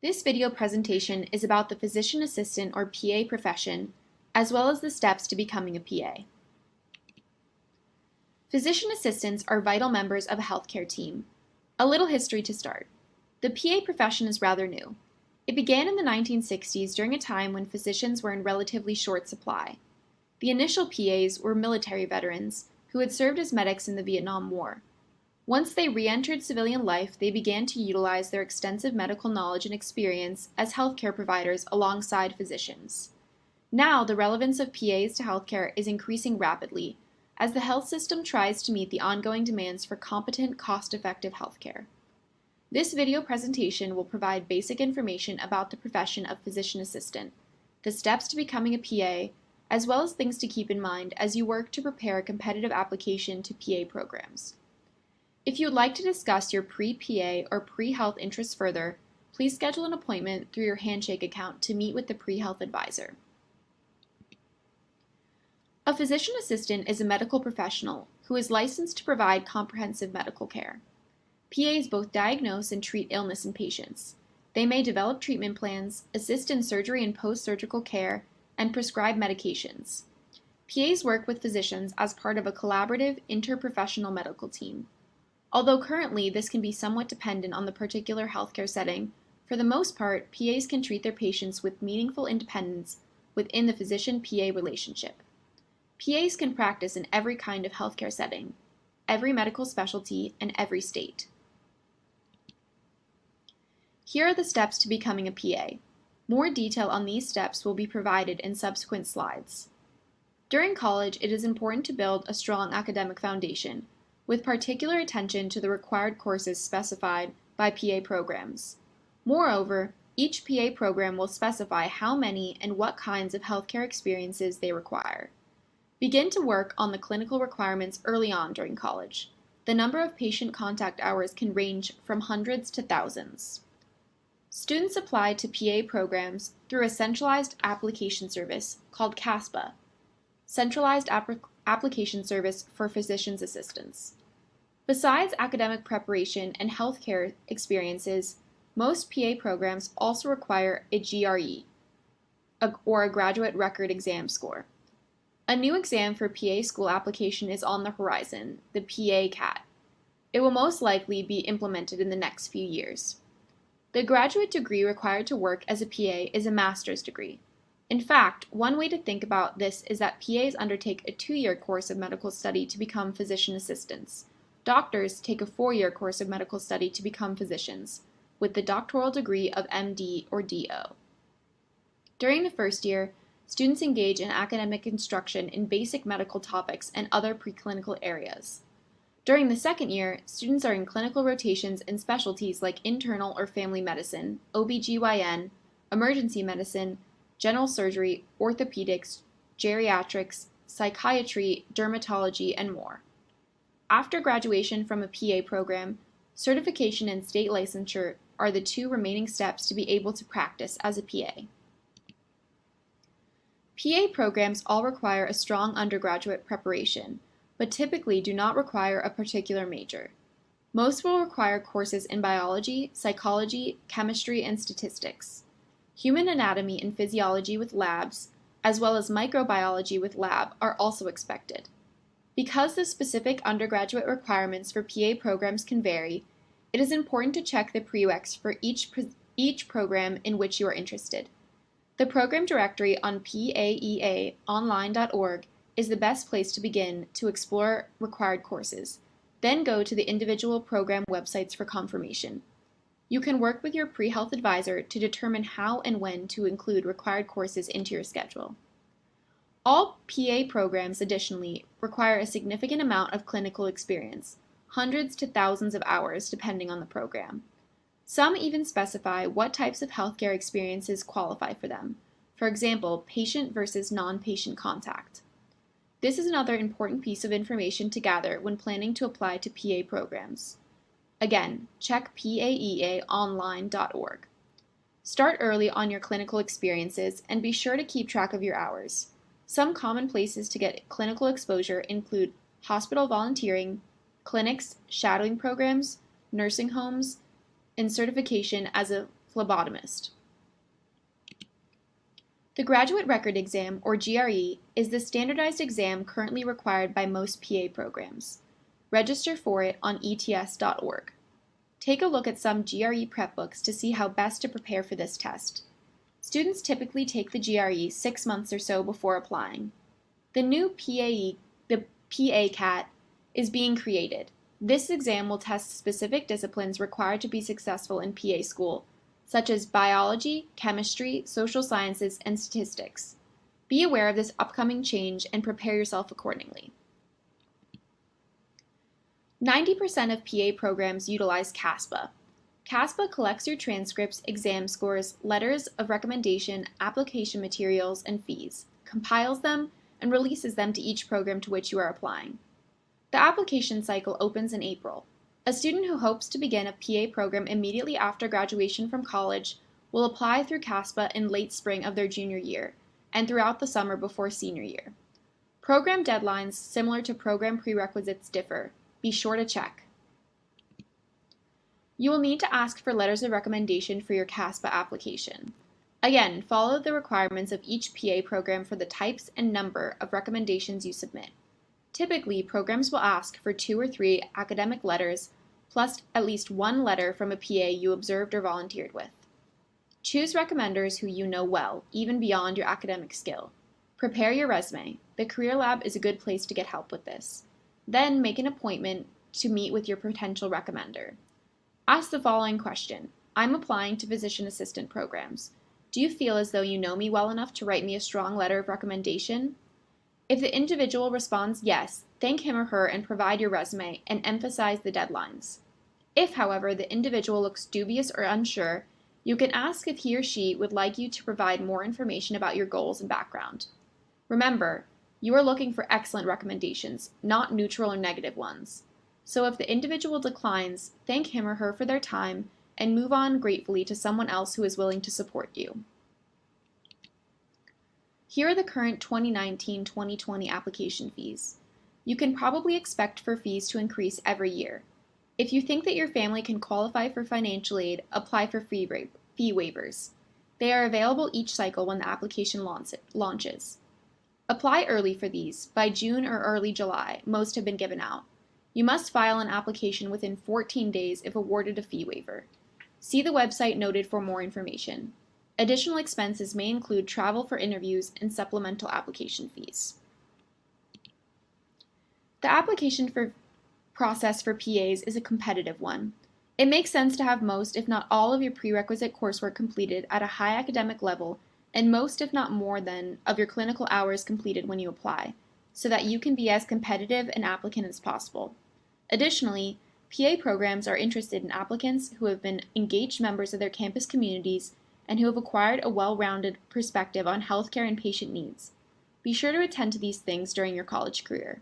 This video presentation is about the physician assistant or PA profession, as well as the steps to becoming a PA. Physician assistants are vital members of a healthcare team. A little history to start. The PA profession is rather new. It began in the 1960s during a time when physicians were in relatively short supply. The initial PAs were military veterans who had served as medics in the Vietnam War. Once they re-entered civilian life, they began to utilize their extensive medical knowledge and experience as healthcare providers alongside physicians. Now, the relevance of PAs to healthcare is increasing rapidly as the health system tries to meet the ongoing demands for competent, cost-effective healthcare. This video presentation will provide basic information about the profession of physician assistant, the steps to becoming a PA, as well as things to keep in mind as you work to prepare a competitive application to PA programs. If you would like to discuss your pre-PA or pre-health interests further, please schedule an appointment through your Handshake account to meet with the pre-health advisor. A physician assistant is a medical professional who is licensed to provide comprehensive medical care. PAs both diagnose and treat illness in patients. They may develop treatment plans, assist in surgery and post-surgical care, and prescribe medications. PAs work with physicians as part of a collaborative, interprofessional medical team. Although currently this can be somewhat dependent on the particular healthcare setting, for the most part, PAs can treat their patients with meaningful independence within the physician-PA relationship. PAs can practice in every kind of healthcare setting, every medical specialty, and every state. Here are the steps to becoming a PA. More detail on these steps will be provided in subsequent slides. During college, it is important to build a strong academic foundation, with particular attention to the required courses specified by PA programs. Moreover, each PA program will specify how many and what kinds of healthcare experiences they require. Begin to work on the clinical requirements early on during college. The number of patient contact hours can range from hundreds to thousands. Students apply to PA programs through a centralized application service called CASPA, Centralized Application Service for Physician's Assistants. Besides academic preparation and healthcare experiences, most PA programs also require a GRE, or a Graduate Record Exam score. A new exam for PA school application is on the horizon, the PA CAT. It will most likely be implemented in the next few years. The graduate degree required to work as a PA is a master's degree. In fact, one way to think about this is that PAs undertake a 2-year course of medical study to become physician assistants. Doctors take a 4-year course of medical study to become physicians, with the doctoral degree of MD or DO. During the first year, students engage in academic instruction in basic medical topics and other preclinical areas. During the second year, students are in clinical rotations in specialties like internal or family medicine, OBGYN, emergency medicine, general surgery, orthopedics, geriatrics, psychiatry, dermatology, and more. After graduation from a PA program, certification and state licensure are the 2 remaining steps to be able to practice as a PA. PA programs all require a strong undergraduate preparation, but typically do not require a particular major. Most will require courses in biology, psychology, chemistry, and statistics. Human anatomy and physiology with labs, as well as microbiology with lab, are also expected. Because the specific undergraduate requirements for PA programs can vary, it is important to check the prereqs for each program in which you are interested. The program directory on paeaonline.org is the best place to begin to explore required courses. Then go to the individual program websites for confirmation. You can work with your pre-health advisor to determine how and when to include required courses into your schedule. All PA programs, additionally, require a significant amount of clinical experience, hundreds to thousands of hours depending on the program. Some even specify what types of healthcare experiences qualify for them. For example, patient versus non-patient contact. This is another important piece of information to gather when planning to apply to PA programs. Again, check paeaonline.org. Start early on your clinical experiences and be sure to keep track of your hours. Some common places to get clinical exposure include hospital volunteering, clinics, shadowing programs, nursing homes, and certification as a phlebotomist. The Graduate Record Exam, or GRE, is the standardized exam currently required by most PA programs. Register for it on ets.org. Take a look at some GRE prep books to see how best to prepare for this test. Students typically take the GRE 6 months or so before applying. The new the PA-CAT, is being created. This exam will test specific disciplines required to be successful in PA school, such as biology, chemistry, social sciences, and statistics. Be aware of this upcoming change and prepare yourself accordingly. 90% of PA programs utilize CASPA. CASPA collects your transcripts, exam scores, letters of recommendation, application materials, and fees, compiles them, and releases them to each program to which you are applying. The application cycle opens in April. A student who hopes to begin a PA program immediately after graduation from college will apply through CASPA in late spring of their junior year and throughout the summer before senior year. Program deadlines similar to program prerequisites differ. Be sure to check. You will need to ask for letters of recommendation for your CASPA application. Again, follow the requirements of each PA program for the types and number of recommendations you submit. Typically, programs will ask for 2 or 3 academic letters, plus at least 1 letter from a PA you observed or volunteered with. Choose recommenders who you know well, even beyond your academic skill. Prepare your resume. The Career Lab is a good place to get help with this. Then make an appointment to meet with your potential recommender. Ask the following question. I'm applying to physician assistant programs. Do you feel as though you know me well enough to write me a strong letter of recommendation? If the individual responds yes, thank him or her and provide your resume and emphasize the deadlines. If, however, the individual looks dubious or unsure, you can ask if he or she would like you to provide more information about your goals and background. Remember, you are looking for excellent recommendations, not neutral or negative ones. So if the individual declines, thank him or her for their time and move on gratefully to someone else who is willing to support you. Here are the current 2019-2020 application fees. You can probably expect for fees to increase every year. If you think that your family can qualify for financial aid, apply for fee waivers. They are available each cycle when the application launches. Apply early for these. By June or early July, most have been given out. You must file an application within 14 days if awarded a fee waiver. See the website noted for more information. Additional expenses may include travel for interviews and supplemental application fees. The application process for PAs is a competitive one. It makes sense to have most, if not all, of your prerequisite coursework completed at a high academic level and most, if not more than, of your clinical hours completed when you apply, so that you can be as competitive an applicant as possible. Additionally, PA programs are interested in applicants who have been engaged members of their campus communities and who have acquired a well-rounded perspective on healthcare and patient needs. Be sure to attend to these things during your college career.